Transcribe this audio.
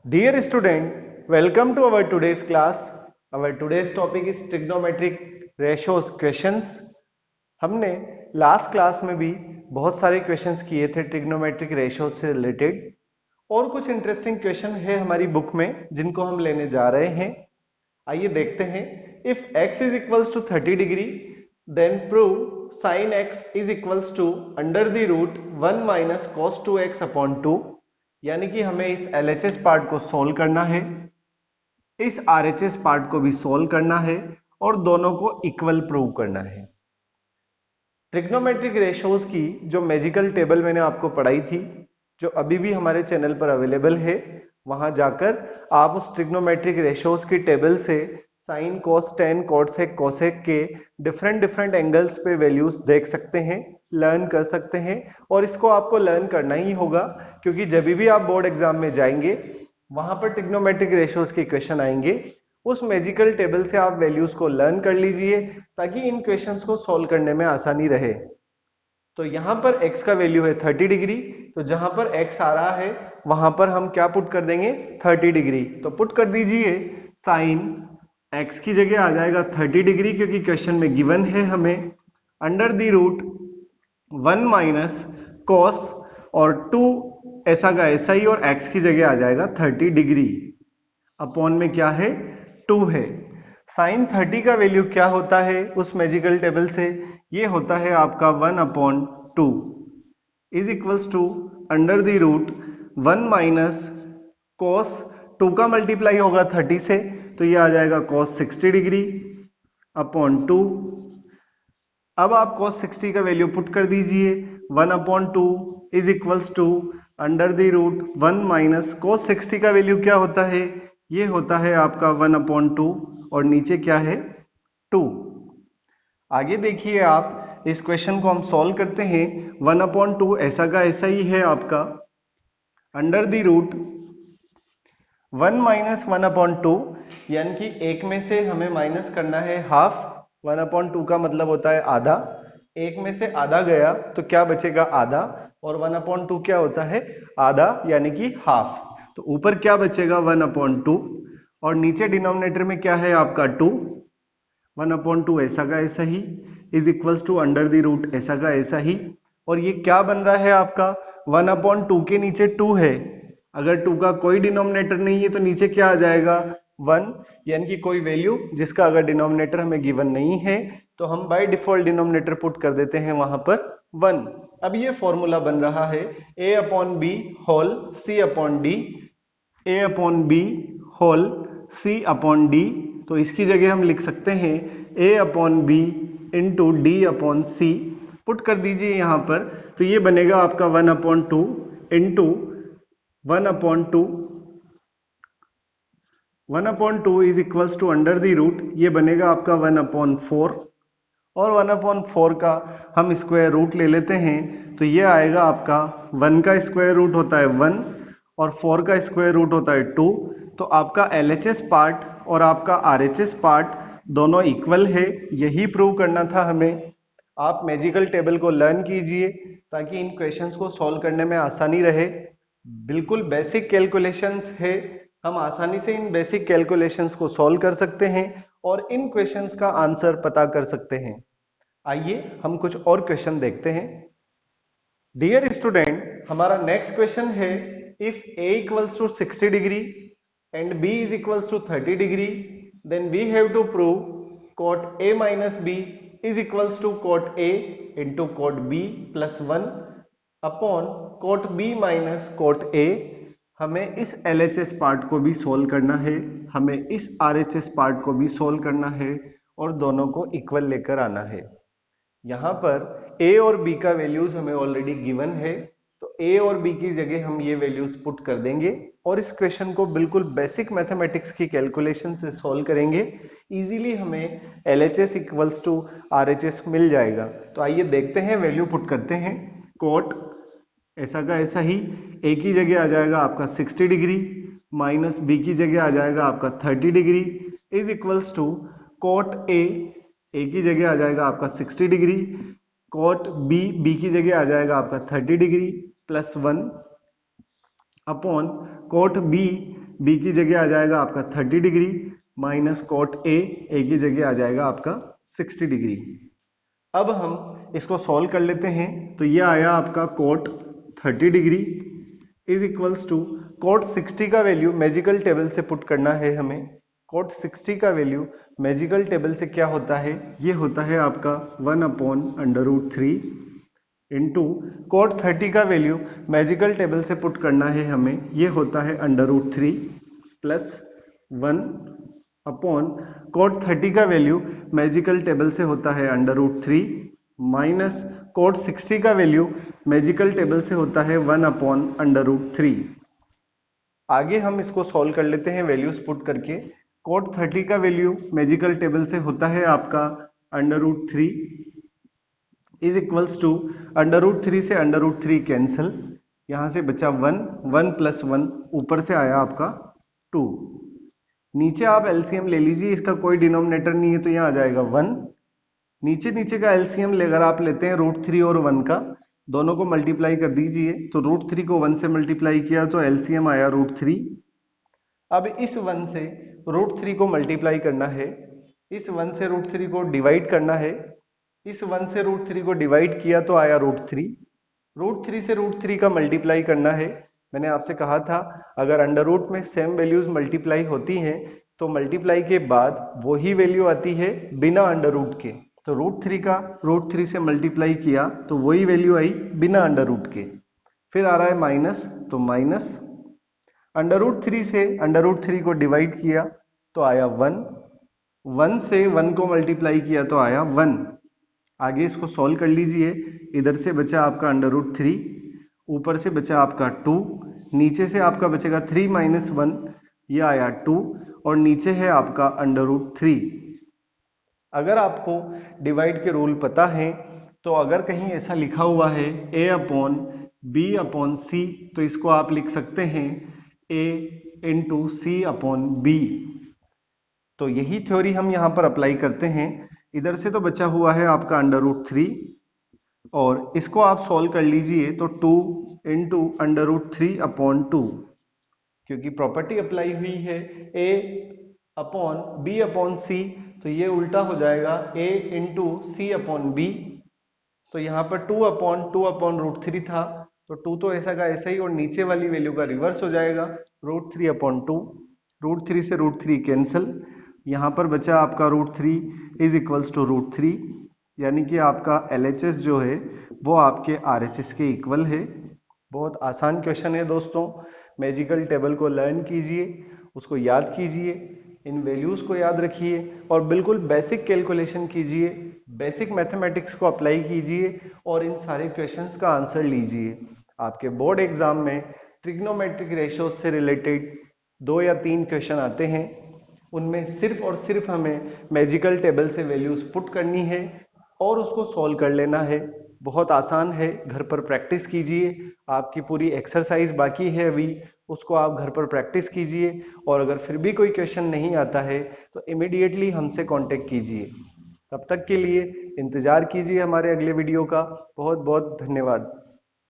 Dear student, welcome to our today's class. Our today's topic is trigonometric ratios questions. हमने last class में भी बहुत सारे questions किए थे ट्रिग्नोमेट्रिक रेशियोज से रिलेटेड और कुछ इंटरेस्टिंग क्वेश्चन है हमारी बुक में जिनको हम लेने जा रहे हैं। आइए देखते हैं। If x is equals to 30 degree then prove sin x is equals to under the root 1 minus cos 2x upon 2। यानी कि हमें इस LHS पार्ट को सोल्व करना है, इस RHS पार्ट को भी सोल्व करना है और दोनों को इक्वल प्रूव करना है। ट्रिग्नोमेट्रिक रेशियोज की जो मैजिकल टेबल मैंने आपको पढ़ाई थी, जो अभी भी हमारे चैनल पर अवेलेबल है, वहां जाकर आप उस ट्रिग्नोमेट्रिक रेशियोज की टेबल से sine cos ten cosec cosec के डिफरेंट एंगल्स पे वैल्यूज देख सकते हैं, लर्न कर सकते हैं। और इसको आपको लर्न करना ही होगा क्योंकि जब भी आप बोर्ड एग्जाम में जाएंगे वहां पर ट्रिग्नोमेट्रिक रेशियोज के क्वेश्चन आएंगे। उस मैजिकल टेबल से आप वैल्यूज को लर्न कर लीजिए ताकि इन क्वेश्चंस को सॉल्व करने में आसानी रहे। तो यहां पर x का वैल्यू है 30 डिग्री, तो जहां पर x आ रहा है वहां पर हम क्या पुट कर देंगे 30 डिग्री। तो पुट कर दीजिए साइन x की जगह आ जाएगा 30 डिग्री क्योंकि क्वेश्चन में गिवन है हमें under the root 1 minus cos और 2 ऐसा का ऐसा ही और x की जगह आ जाएगा 30 डिग्री अपॉन में क्या है 2 है। साइन 30 का वैल्यू क्या होता है उस मैजिकल टेबल से, ये होता है आपका 1 upon 2 is equals to under the root 1 minus cos 2 का मल्टीप्लाई होगा 30 से तो ये आ जाएगा कॉस 60 डिग्री अपॉन 2। अब आप cos 60 का वैल्यू पुट कर दीजिए 1 upon 2 is equals to under the root 1 minus cos 60 का वैल्यू क्या होता है, ये होता है आपका 1 अपॉन 2 और नीचे क्या है 2। आगे देखिए आप इस क्वेश्चन को हम सॉल्व करते हैं। 1 अपॉन 2 ऐसा का ऐसा ही है आपका under the root 1 minus 1 upon 2 यानी कि एक में से हमें माइनस करना है हाफ। 1 अपॉन 2 का मतलब होता है आधा, एक में से आधा गया तो क्या बचेगा आधा और 1 अपॉन 2 क्या होता है आधा यानी कि हाफ। तो ऊपर क्या बचेगा 1 अपॉन 2 और नीचे डिनोमिनेटर में क्या है आपका 2। 1 अपॉन 2 ऐसा का ऐसा ही is equals to under the root ऐसा का ऐसा ही और ये क्या बन रहा है आपका 1 अपॉन 2 के नीचे 2 है। अगर 2 का कोई डिनोमिनेटर नहीं है तो नीचे क्या आ जाएगा 1 यानी कि कोई वैल्यू जिसका अगर डिनोमिनेटर हमें गिवन नहीं है तो हम बाय डिफॉल्ट डिनोमिनेटर पुट कर देते हैं वहां पर 1। अब ये फॉर्मूला बन रहा है a upon B whole c upon D, a upon B whole c upon D. तो इसकी जगह हम लिख सकते हैं a upon B into D upon C. Put कर दीजिए यहाँ पर तो ये बनेगा आपका 1 upon 2 into 1 upon 2 1 upon 2 is equals to under the root ये बनेगा आपका 1 अपॉन 4 और 1 अपॉन 4 का हम स्क्वायर रूट ले लेते हैं तो ये आएगा आपका 1 का स्क्वायर रूट होता है 1 और 4 का स्क्वायर रूट होता है 2। तो आपका LHS पार्ट और आपका RHS पार्ट दोनों इक्वल है, यही प्रूव करना था हमें। आप मैजिकल टेबल को लर्न कीजिए ताकि इन क्वेश्चंस को सॉल्व करने में आसानी रहे। बिल्कुल बेसिक कैलकुलेशंस है, हम आसानी से इन बेसिक कैलकुलेशंस को सॉल्व कर सकते हैं और इन क्वेश्चंस का आंसर पता कर सकते हैं। आइए हम कुछ और क्वेश्चन देखते हैं। डियर स्टूडेंट, हमारा नेक्स्ट क्वेश्चन है if a equals to 60 degree and b is equals to 30 degree then we have to prove cot a minus b is equals to cot a into cot b plus 1 upon cot b minus cot a। हमें इस LHS part को भी solve करना है, हमें इस RHS part को भी सोल्व करना है और दोनों को इक्वल लेकर आना है। यहाँ पर a और b का वैल्यूज हमें ऑलरेडी गिवन है तो a और b की जगह हम ये वैल्यूज पुट कर देंगे और इस क्वेश्चन को बिल्कुल बेसिक मैथमेटिक्स की कैलकुलेशन से सॉल्व करेंगे। इजीली हमें LHS इक्वल्स टू RHS मिल जाएगा। तो आइए देखते हैं, वैल्यू पुट करते हैं। कोट ऐसा का ऐसा ही a की जगह आ जाएगा आपका 60 डिग्री माइनस b की जगह आ जाएगा आपका 30 degree is equals to cot a की जगह आ जाएगा आपका 60 डिग्री कोट b की जगह आ जाएगा आपका 30 degree plus 1 upon cot b B की जगह आ जाएगा आपका 30 डिग्री माइनस कॉट ए की जगह आ जाएगा आपका 60 डिग्री। अब हम इसको सॉल्व कर लेते हैं, तो ये आया आपका cot 30 degree is equals to cot 60 का वैल्यू मैजिकल टेबल से पुट करना है हमें। कॉट 60 का वैल्यू मैजिकल टेबल से क्या होता है, ये होता है आपका 1/√3 इंटू कॉट 30 का वैल्यू मैजिकल टेबल से पुट करना है हमें, ये होता है √3 प्लस 1 कॉट 30 का वैल्यू मैजिकल टेबल से होता है √3 माइनस कॉट 60 का वैल्यू मैजिकल टेबल से होता है 1/√3। आगे हम इसको सॉल्व कर लेते हैं वैल्यूज पुट करके। कॉट 30 का वैल्यू मैजिकल टेबल से होता है आपका √3 इज इक्वल्स टू √3 से √3 कैंसिल, यहां से बचा 1 प्लस 1 ऊपर से आया आपका 2। नीचे आप एलसीएम ले लीजिए, इसका कोई डिनोमिनेटर नहीं है तो यहाँ आ जाएगा 1। नीचे नीचे का एलसीएम अगर आप लेते हैं √3 और 1 का, दोनों को मल्टीप्लाई कर दीजिए, तो √3 को 1 से मल्टीप्लाई किया तो एलसीएम आया √3। अब इस 1 से √3 को मल्टीप्लाई करना है, इस 1 से √3 को डिवाइड करना है, इस 1 से √3 को डिवाइड किया तो आया √3। √3 से √3 का मल्टीप्लाई करना है। मैंने आपसे कहा था अगर अंडर रूट में सेम वैल्यूज मल्टीप्लाई होती हैं तो मल्टीप्लाई के बाद वही वैल्यू आती है बिना अंडर रूट के। तो √3 का √3 से मल्टीप्लाई किया तो वही वैल्यू आई बिना अंडर रूट के। फिर आ रहा है माइनस, तो माइनस √3 से √3 को डिवाइड किया तो आया 1, 1 से 1 को मल्टीप्लाई किया तो आया 1। आगे इसको सॉल्व कर लीजिए, इधर से बचा आपका √3, ऊपर से बचा आपका 2, नीचे से आपका बचेगा 3 माइनस 1, ये आया 2, और नीचे है आपका √3। अगर आपको डिवाइड के रूल पता है तो अगर कहीं ऐसा लिखा हुआ है a/b/c, तो इसको आप लिख सकते हैं a × c/b। तो यही थ्योरी हम यहाँ पर अप्लाई करते हैं। इधर से तो बचा हुआ है आपका √3 और इसको आप सॉल्व कर लीजिए तो 2 × √3/2, क्योंकि प्रॉपर्टी अप्लाई हुई है a/b/c, तो ये उल्टा हो जाएगा a × c/b। तो यहाँ पर 2/2/√3 था, तो 2 तो ऐसा का ऐसा ही, और नीचे वाली वैल्यू का रिवर्स हो जाएगा √3/2। √3 से √3 कैंसिल, यहाँ पर बचा आपका √3 इज इक्वल्स टू √3, यानी कि आपका LHS जो है वो आपके RHS के इक्वल है। बहुत आसान क्वेश्चन है दोस्तों। मैजिकल टेबल को लर्न कीजिए, उसको याद कीजिए, इन वैल्यूज को याद रखिए और बिल्कुल बेसिक कैलकुलेशन कीजिए, बेसिक मैथमेटिक्स को अप्लाई कीजिए और इन सारे क्वेश्चंस का आंसर लीजिए। आपके बोर्ड एग्जाम में ट्रिग्नोमेट्रिक रेशियोज से रिलेटेड 2 या 3 क्वेश्चन आते हैं, उनमें सिर्फ और सिर्फ हमें मैजिकल टेबल से वैल्यूज पुट करनी है और उसको सॉल्व कर लेना है। बहुत आसान है, घर पर प्रैक्टिस कीजिए। आपकी पूरी एक्सरसाइज बाकी है अभी, उसको आप घर पर प्रैक्टिस कीजिए और अगर फिर भी कोई क्वेश्चन नहीं आता है तो इमीडिएटली हमसे कांटेक्ट कीजिए। तब तक के लिए इंतजार कीजिए हमारे अगले वीडियो का। बहुत बहुत धन्यवाद।